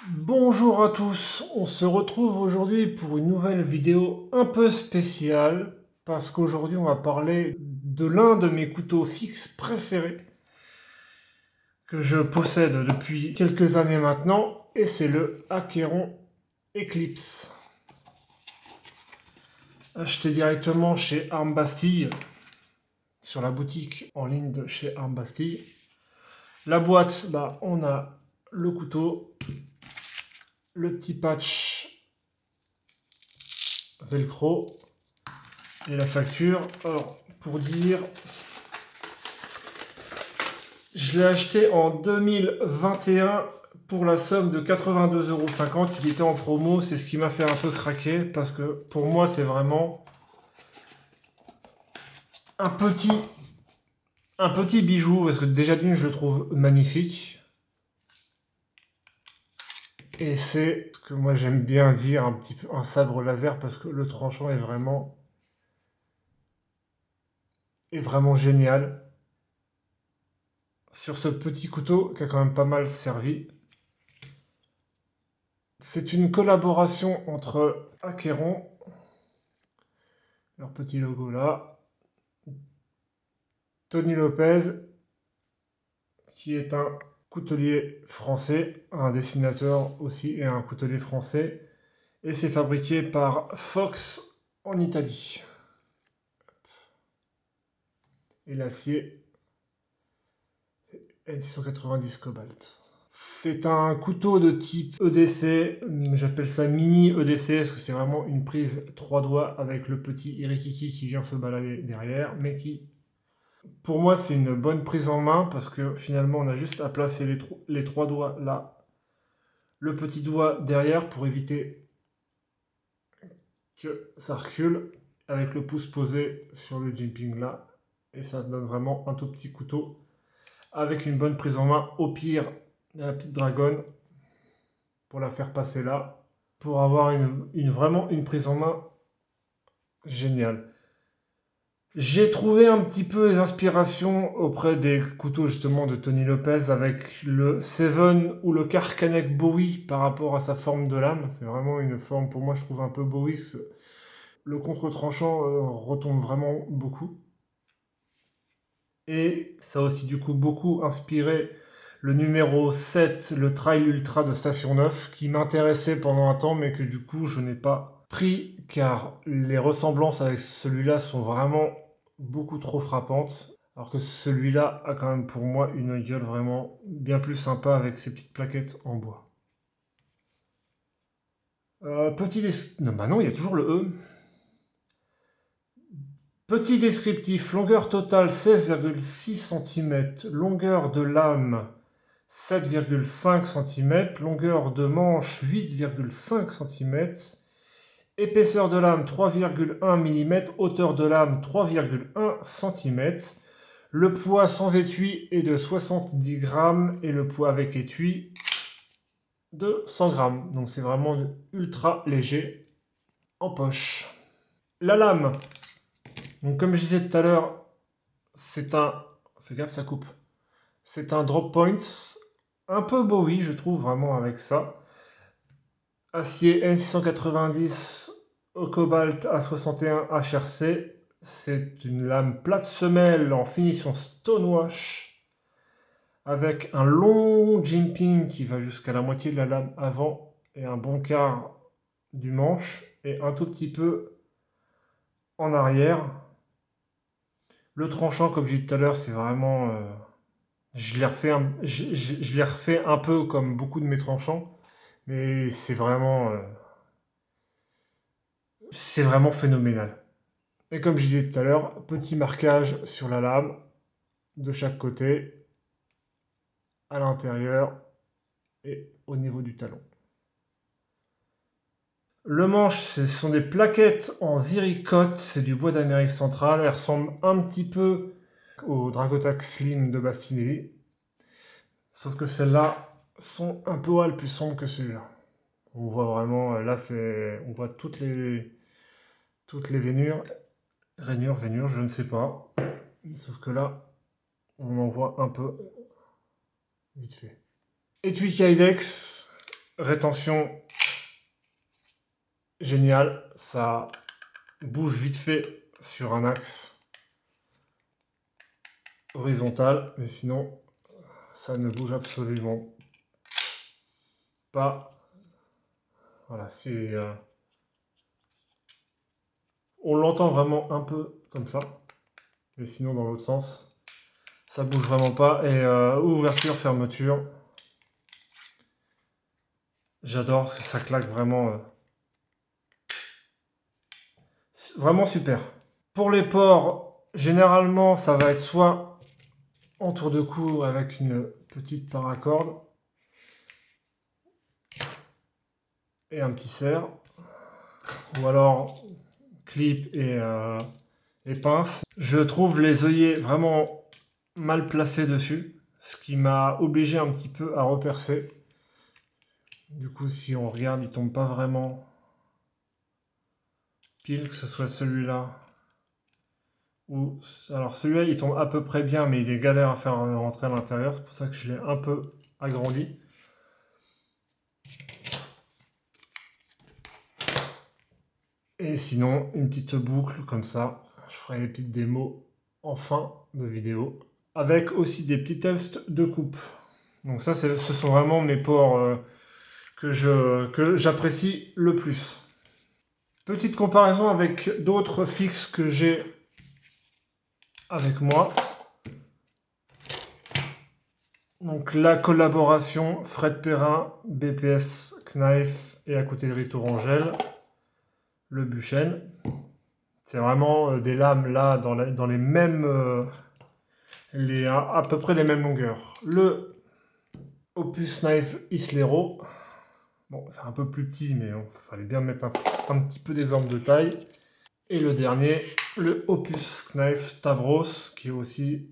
Bonjour à tous, on se retrouve aujourd'hui pour une nouvelle vidéo un peu spéciale parce qu'aujourd'hui on va parler de l'un de mes couteaux fixes préférés que je possède depuis quelques années maintenant et c'est le Acheron Eclipse. Acheté directement chez Arme Bastille, sur la boutique en ligne de chez Arme Bastille. La boîte, on a le couteau, le petit patch velcro et la facture. Alors, pour dire, je l'ai acheté en 2021 pour la somme de 82,50 €. Il était en promo, c'est ce qui m'a fait un peu craquer parce que pour moi c'est vraiment un petit bijou parce que déjà d'une je le trouve magnifique. Et c'est ce que moi j'aime bien dire un petit peu un sabre laser parce que le tranchant est vraiment génial sur ce petit couteau qui a quand même pas mal servi. C'est une collaboration entre Acheron, leur petit logo là, Tony Lopez, qui est un coutelier français, un dessinateur aussi et un coutelier français, et c'est fabriqué par Fox en Italie. Et l'acier N690 Cobalt. C'est un couteau de type EDC, j'appelle ça mini EDC parce que c'est vraiment une prise 3 doigts avec le petit Irikiki qui vient se balader derrière, mais qui, pour moi, c'est une bonne prise en main parce que finalement on a juste à placer les 3 doigts là, le petit doigt derrière pour éviter que ça recule, avec le pouce posé sur le jimping là, et ça donne vraiment un tout petit couteau avec une bonne prise en main. Au pire, la petite dragonne pour la faire passer là, pour avoir vraiment une prise en main géniale. J'ai trouvé un petit peu les inspirations auprès des couteaux justement de Tony Lopez avec le Seven ou le Carcanek Bowie par rapport à sa forme de lame. C'est vraiment une forme, pour moi je trouve un peu Bowie. Le contre-tranchant retombe vraiment beaucoup. Et ça a aussi du coup beaucoup inspiré le numéro 7, le Trail Ultra de Station 9, qui m'intéressait pendant un temps, mais que du coup je n'ai pas pris, car les ressemblances avec celui-là sont vraiment beaucoup trop frappantes, alors que celui-là a quand même pour moi une gueule vraiment bien plus sympa avec ses petites plaquettes en bois. Non, il y a toujours le E. Petit descriptif, longueur totale 16,6 cm, longueur de lame 7,5 cm, longueur de manche 8,5 cm, épaisseur de lame 3,1 mm, hauteur de lame 3,1 cm, le poids sans étui est de 70 grammes et le poids avec étui de 100 grammes. Donc c'est vraiment ultra léger en poche. La lame. Donc comme je disais tout à l'heure, c'est un... Fais gaffe, ça coupe. C'est un drop point, un peu Bowie, je trouve, vraiment, avec ça. Acier N690 au cobalt A61 HRC. C'est une lame plate semelle en finition stonewash, avec un long jimping qui va jusqu'à la moitié de la lame avant et un bon quart du manche, et un tout petit peu en arrière. Le tranchant, comme j'ai dit tout à l'heure, c'est vraiment... je l'ai refait un peu comme beaucoup de mes tranchants, mais c'est vraiment phénoménal. Et comme je disais tout à l'heure, petit marquage sur la lame de chaque côté, à l'intérieur et au niveau du talon. Le manche, ce sont des plaquettes en ziricote, c'est du bois d'Amérique centrale, elles ressemblent un petit peu au Dragotac Slim de Bastinelli, sauf que celles-là sont un peu plus sombres que celui-là. On voit vraiment, là on voit toutes les rainures, je ne sais pas, sauf que là, on en voit un peu vite fait. Étui Kydex, Rétention géniale, ça bouge vite fait sur un axe horizontal, mais sinon ça ne bouge absolument pas. Voilà, c'est on l'entend vraiment un peu comme ça, mais sinon dans l'autre sens, ça bouge vraiment pas. Et ouverture, fermeture, j'adore parce que ça claque vraiment, vraiment super. Pour les ports, généralement, ça va être soit en tour de cou avec une petite paracorde et un petit serre, ou alors clip et pince. Je trouve les œillets vraiment mal placés dessus, ce qui m'a obligé un petit peu à repercer. Du coup, si on regarde, il tombe pas vraiment pile, que ce soit celui-là ou... Alors celui-là, il tombe à peu près bien, mais il est galère à faire rentrer à l'intérieur. C'est pour ça que je l'ai un peu agrandi. Et sinon, une petite boucle comme ça. Je ferai les petites démos en fin de vidéo. Avec aussi des petits tests de coupe. Donc ça, ce sont vraiment mes ports que j'apprécie le plus. Petite comparaison avec d'autres fixes que j'ai avec moi. Donc la collaboration Fred Perrin, BPS Knife et à côté de Rito Rangel, le Buchen. C'est vraiment des lames là dans les mêmes, à peu près les mêmes longueurs. Le Opus Knife Islero. Bon, c'est un peu plus petit, mais il fallait bien mettre un petit peu d'exemple de taille. Et le dernier, le Opus Knife Stavros, qui est aussi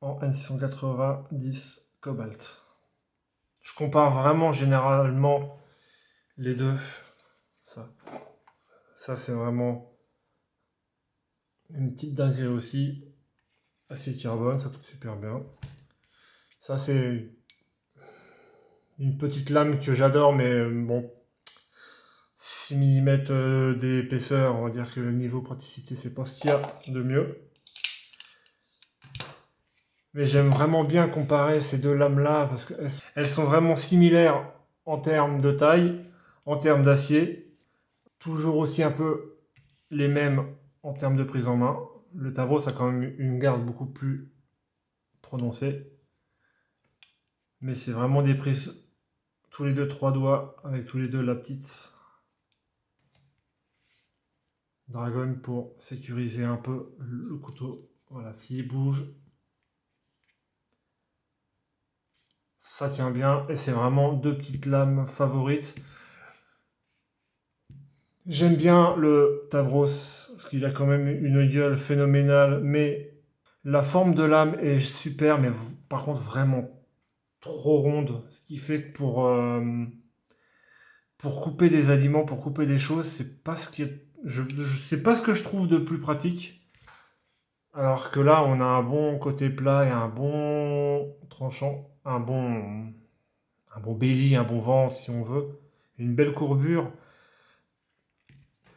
en N690 Cobalt. Je compare vraiment généralement les deux. Ça c'est vraiment une petite dinguerie aussi. Acier carbone, ça coupe super bien. Ça c'est une petite lame que j'adore, mais bon, 6 mm d'épaisseur, on va dire que le niveau praticité c'est pas ce qu'il y a de mieux. Mais j'aime vraiment bien comparer ces deux lames là parce qu'elles sont vraiment similaires en termes de taille, en termes d'acier, toujours aussi un peu les mêmes en termes de prise en main. Le Tavros a quand même une garde beaucoup plus prononcée, mais c'est vraiment des prises tous les deux 3 doigts avec tous les deux la petite Dragon pour sécuriser un peu le couteau. Voilà, s'il bouge, ça tient bien et c'est vraiment deux petites lames favorites. J'aime bien le Tavros parce qu'il a quand même une gueule phénoménale, mais la forme de lame est super, mais par contre vraiment trop ronde, ce qui fait que pour couper des aliments, pour couper des choses, c'est pas ce qui c'est pas ce que je trouve de plus pratique. Alors que là, on a un bon côté plat et un bon tranchant, un bon belly, un bon ventre si on veut, une belle courbure.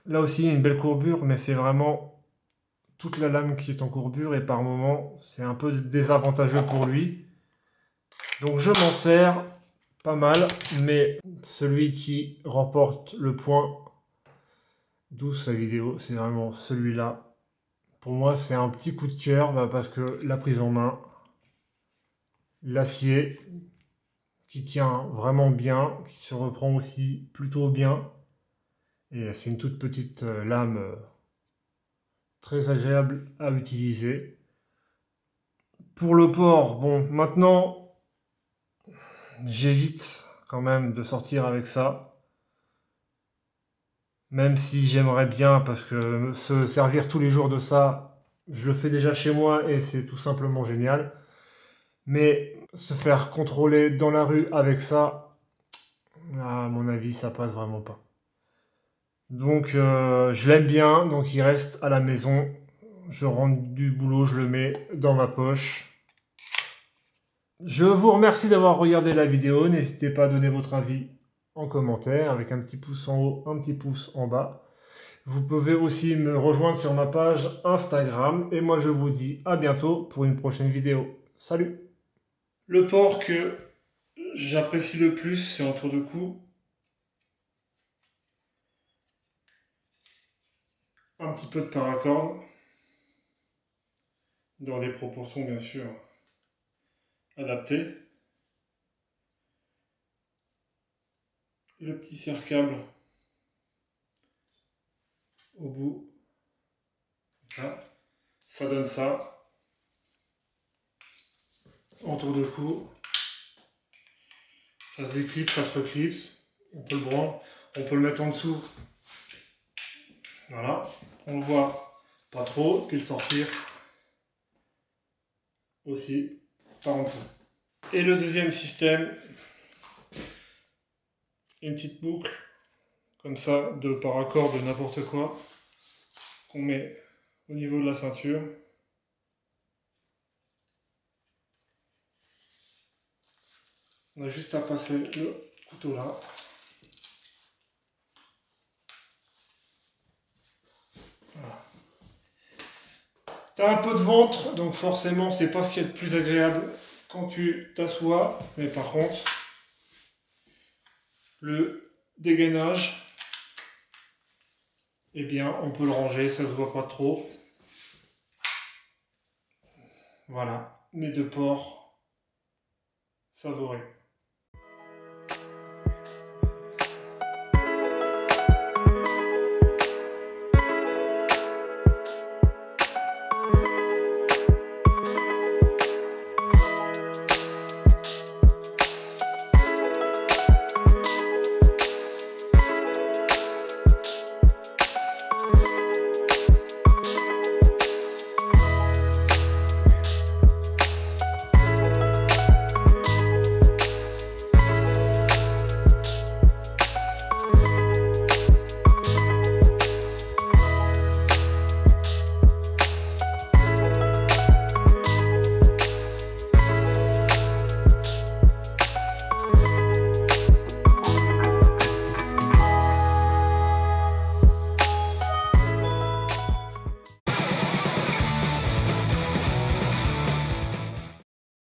Là aussi, une belle courbure, mais c'est vraiment toute la lame qui est en courbure et par moment, c'est un peu désavantageux pour lui. Donc je m'en sers pas mal, mais celui qui remporte le point, d'où sa vidéo, c'est vraiment celui-là. Pour moi, c'est un petit coup de cœur parce que la prise en main, l'acier qui tient vraiment bien, qui se reprend aussi plutôt bien. Et c'est une toute petite lame très agréable à utiliser. Pour le port, bon, maintenant, j'évite quand même de sortir avec ça. Même si j'aimerais bien, parce que se servir tous les jours de ça, je le fais déjà chez moi et c'est tout simplement génial. Mais se faire contrôler dans la rue avec ça, à mon avis, ça passe vraiment pas. Donc je l'aime bien, donc il reste à la maison. Je rentre du boulot, je le mets dans ma poche. Je vous remercie d'avoir regardé la vidéo. N'hésitez pas à donner votre avis en commentaire avec un petit pouce en haut, un petit pouce en bas. Vous pouvez aussi me rejoindre sur ma page Instagram. Et moi, je vous dis à bientôt pour une prochaine vidéo. Salut! Le port que j'apprécie le plus, c'est en tour de cou. Un petit peu de paracorde. Dans des proportions, bien sûr, adaptées. Le petit serre-câble au bout. Ça donne ça. En tour de cou. Ça se déclipse, ça se reclipse. On peut le branler. On peut le mettre en dessous. Voilà. On le voit pas trop. Puis le sortir aussi par en dessous. Et le deuxième système, une petite boucle comme ça de paracorde de n'importe quoi qu'on met au niveau de la ceinture. On a juste à passer le couteau là. Voilà. Tu as un peu de ventre, donc forcément c'est pas ce qui est le plus agréable quand tu t'assois, mais par contre le dégainage, eh bien on peut le ranger, ça se voit pas trop. Voilà, mes deux ports favoris.